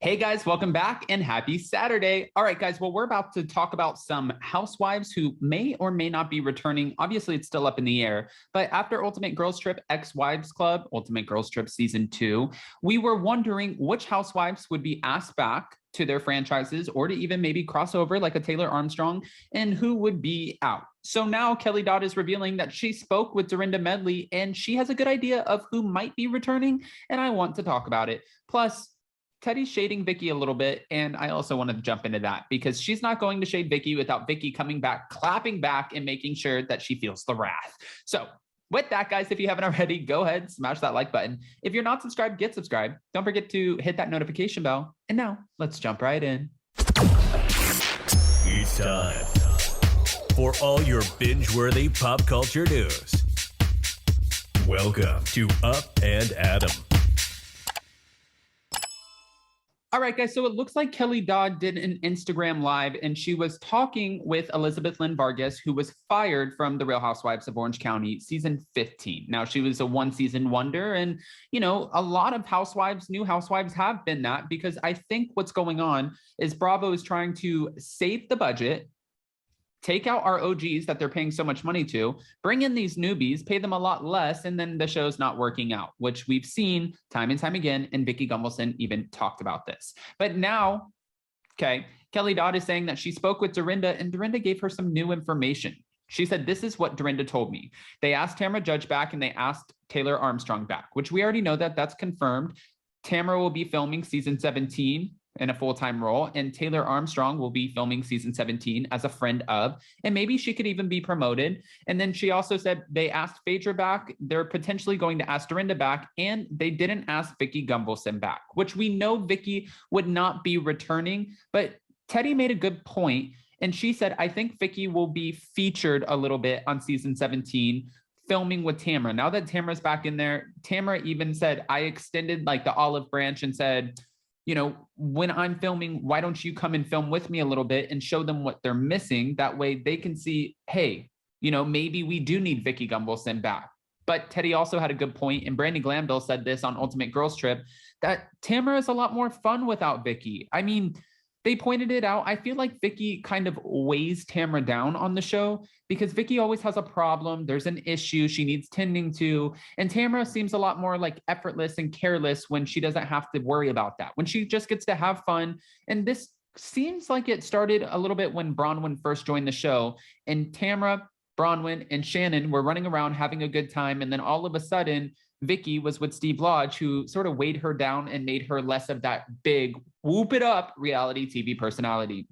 Hey guys, welcome back and happy Saturday. All right, guys, well, we're about to talk about some housewives who may or may not be returning. Obviously, it's still up in the air, but after Ultimate Girls Trip X Wives Club, Ultimate Girls Trip Season 2, we were wondering which housewives would be asked back to their franchises or to even maybe cross over like a Taylor Armstrong, and who would be out. So now Kelly Dodd is revealing that she spoke with Dorinda Medley and she has a good idea of who might be returning, and I want to talk about it. Plus, Teddy's shading Vikki a little bit, and I also want to jump into that because she's not going to shade Vikki without Vikki coming back, clapping back, and making sure that she feels the wrath. So with that, guys, if you haven't already, go ahead, smash that like button. If you're not subscribed, get subscribed. Don't forget to hit that notification bell. And now let's jump right in. It's time for all your binge-worthy pop culture news. Welcome to Up and Adam. All right, guys, so it looks like Kelly Dodd did an Instagram Live, and she was talking with Elizabeth Lynn Vargas, who was fired from The Real Housewives of Orange County, season 15. Now, she was a one-season wonder, and, you know, a lot of housewives, new housewives have been that, because I think what's going on is Bravo is trying to save the budget, take out our OGs that they're paying so much money to, bring in these newbies, pay them a lot less, and then the show's not working out, which we've seen time and time again, and Vikki Gumbelson even talked about this. But now, okay, Kelly Dodd is saying that she spoke with Dorinda, and Dorinda gave her some new information. She said, this is what Dorinda told me. They asked Tamra Judge back, and they asked Taylor Armstrong back, which we already know that that's confirmed. Tamra will be filming season 17 in a full-time role, and Taylor Armstrong will be filming season 17 as a friend of, and maybe she could even be promoted. And then she also said they asked Phaedra back, they're potentially going to ask Dorinda back, and they didn't ask Vikki Gumbelson back, which we know Vikki would not be returning. But Teddy made a good point, and she said, I think Vikki will be featured a little bit on season 17, filming with Tamra. Now that Tamra's back in there, Tamra even said, I extended like the olive branch and said, you know, when I'm filming, why don't you come and film with me a little bit and show them what they're missing? That way they can see, hey, you know, maybe we do need Vikki Gumbelson back. But Teddy also had a good point, and Brandi Glanville said this on Ultimate Girls Trip, that Tamra is a lot more fun without Vikki. I mean, they pointed it out. I feel like Vikki kind of weighs Tamra down on the show because Vikki always has a problem. There's an issue she needs tending to. And Tamra seems a lot more like effortless and careless when she doesn't have to worry about that, when she just gets to have fun. And this seems like it started a little bit when Bronwyn first joined the show, and Tamra, Bronwyn, and Shannon were running around having a good time. And then all of a sudden, Vikki was with Steve Lodge, who sort of weighed her down and made her less of that big whoop it up reality TV personality.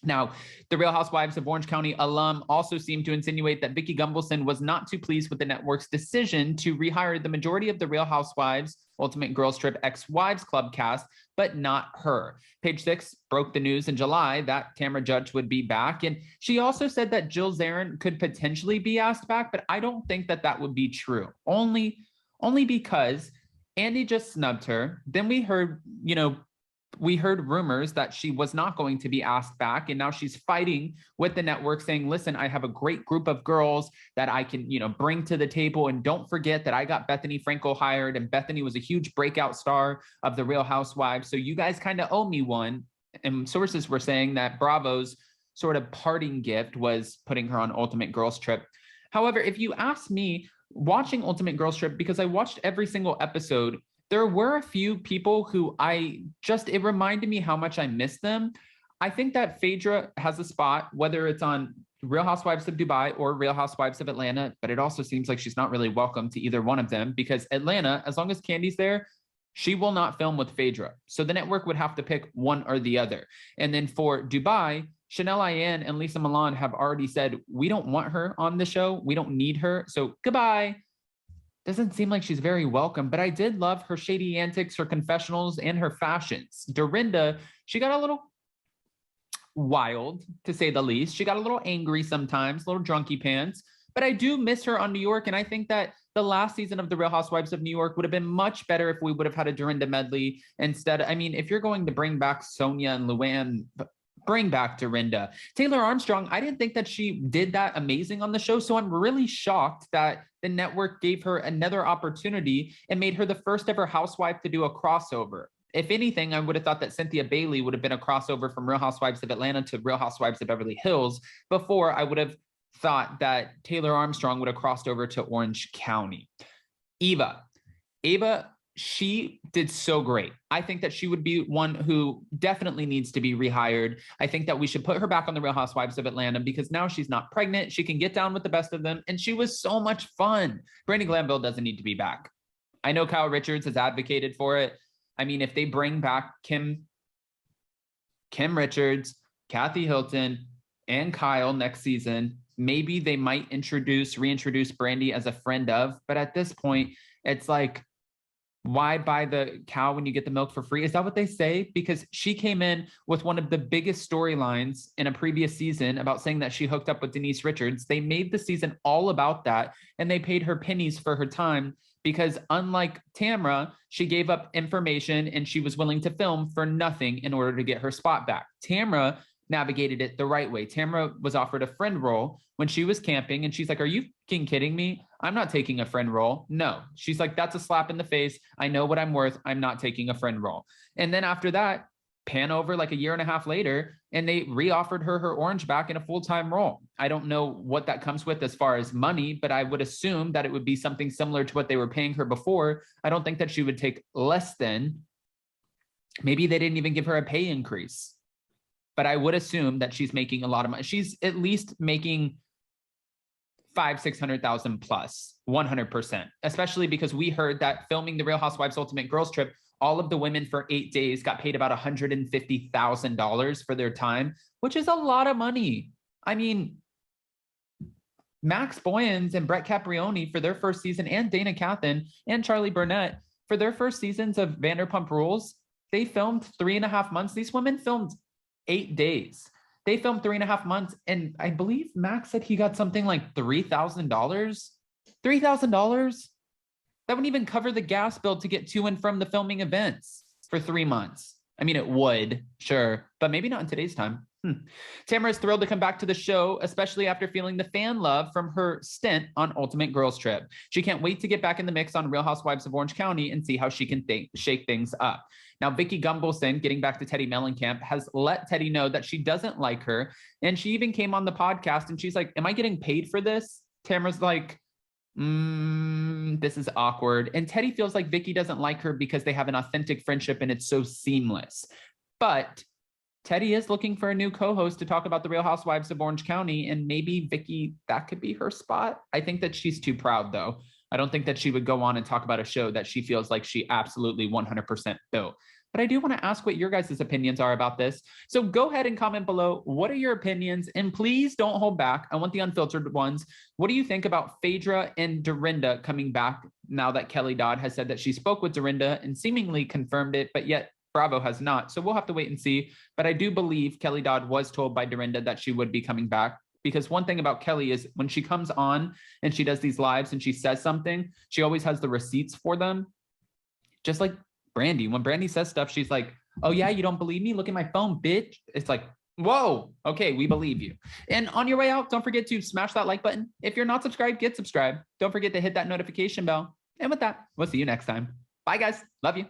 Now, the Real Housewives of Orange County alum also seemed to insinuate that Vikki Gumbelson was not too pleased with the network's decision to rehire the majority of the Real Housewives Ultimate Girls Trip X Wives Club cast, but not her. Page 6 broke the news in July that Tamra Judge would be back, and she also said that Jill Zarin could potentially be asked back, but I don't think that that would be true. Only because Andy just snubbed her. Then we heard, we heard rumors that she was not going to be asked back. And now she's fighting with the network saying, listen, I have a great group of girls that I can, bring to the table. And don't forget that I got Bethany Frankel hired, and Bethany was a huge breakout star of the Real Housewives. So you guys kind of owe me one. And sources were saying that Bravo's sort of parting gift was putting her on Ultimate Girls Trip. However, if you ask me, watching Ultimate Girls Trip, because I watched every single episode, there were a few people who it reminded me how much I miss them. I think that Phaedra has a spot, whether it's on Real Housewives of Dubai or Real Housewives of Atlanta, but it also seems like she's not really welcome to either one of them, because Atlanta, as long as Candy's there, she will not film with Phaedra. So the network would have to pick one or the other. And then for Dubai, Chanel Ayan and Lisa Milan have already said, we don't want her on the show. We don't need her. So goodbye. Doesn't seem like she's very welcome, but I did love her shady antics, her confessionals, and her fashions. Dorinda, she got a little wild, to say the least. She got a little angry sometimes, little drunky pants, but I do miss her on New York. And I think that the last season of The Real Housewives of New York would have been much better if we would have had a Dorinda Medley instead. I mean, if you're going to bring back Sonia and Luann, bring back Dorinda. Taylor Armstrong, I didn't think that she did that amazing on the show, so I'm really shocked that the network gave her another opportunity and made her the first ever housewife to do a crossover. if anything, I would have thought that Cynthia Bailey would have been a crossover from Real Housewives of Atlanta to Real Housewives of Beverly Hills before I would have thought that Taylor Armstrong would have crossed over to Orange County. Ava, she did so great. I think that she would be one who definitely needs to be rehired. I think that we should put her back on the Real Housewives of Atlanta because now she's not pregnant. She can get down with the best of them. And she was so much fun. Brandi Glanville doesn't need to be back. I know Kyle Richards has advocated for it. I mean, if they bring back Kim Richards, Kathy Hilton, and Kyle next season, maybe they might reintroduce Brandi as a friend of. But at this point, it's like, why buy the cow when you get the milk for free? Is that what they say? Because she came in with one of the biggest storylines in a previous season about saying that she hooked up with Denise Richards. They made the season all about that, and they paid her pennies for her time because unlike Tamra, she gave up information and she was willing to film for nothing in order to get her spot back. Tamra navigated it the right way. Tamra was offered a friend role when she was camping, and she's like, are you kidding me? I'm not taking a friend role. No. She's like, that's a slap in the face. I know what I'm worth. I'm not taking a friend role. And then after that, pan over like a year and a half later, and they re-offered her orange back in a full-time role. I don't know what that comes with as far as money, but I would assume that it would be something similar to what they were paying her before. I don't think that she would take less than, maybe they didn't even give her a pay increase. But I would assume that she's making a lot of money. She's at least making $500,000-$600,000 plus, 100%, especially because we heard that filming the Real Housewives Ultimate Girls Trip, all of the women for 8 days got paid about $150,000 for their time, which is a lot of money. I mean, Max Boyens and Brett Caprioni for their first season, and Dana Cathan and Charlie Burnett for their first seasons of Vanderpump Rules, they filmed 3.5 months. These women filmed 8 days. They filmed 3.5 months. And I believe Max said he got something like $3,000. $3,000? That wouldn't even cover the gas bill to get to and from the filming events for 3 months. I mean, it would, sure, but maybe not in today's time. Tamra is thrilled to come back to the show, especially after feeling the fan love from her stint on Ultimate Girls Trip. She can't wait to get back in the mix on Real Housewives of Orange County and see how she can shake things up. Now, Vikki Gumbelson, getting back to Teddi Mellencamp, has let Teddi know that she doesn't like her. And she even came on the podcast and she's like, am I getting paid for this? Tamra's like, this is awkward. And Teddi feels like Vikki doesn't like her because they have an authentic friendship and it's so seamless. But Teddi is looking for a new co-host to talk about the Real Housewives of Orange County, and maybe Vikki, that could be her spot. I think that she's too proud, though. I don't think that she would go on and talk about a show that she feels like she absolutely 100% built. But I do want to ask what your guys' opinions are about this. So go ahead and comment below. What are your opinions? And please don't hold back. I want the unfiltered ones. What do you think about Phaedra and Dorinda coming back now that Kelly Dodd has said that she spoke with Dorinda and seemingly confirmed it, but yet Bravo has not. So we'll have to wait and see. But I do believe Kelly Dodd was told by Dorinda that she would be coming back. Because one thing about Kelly is when she comes on and she does these lives and she says something, she always has the receipts for them. Just like Brandi. When Brandi says stuff, she's like, oh yeah, you don't believe me? Look at my phone, bitch. It's like, whoa, okay, we believe you. And on your way out, don't forget to smash that like button. If you're not subscribed, get subscribed. Don't forget to hit that notification bell. And with that, we'll see you next time. Bye guys. Love you.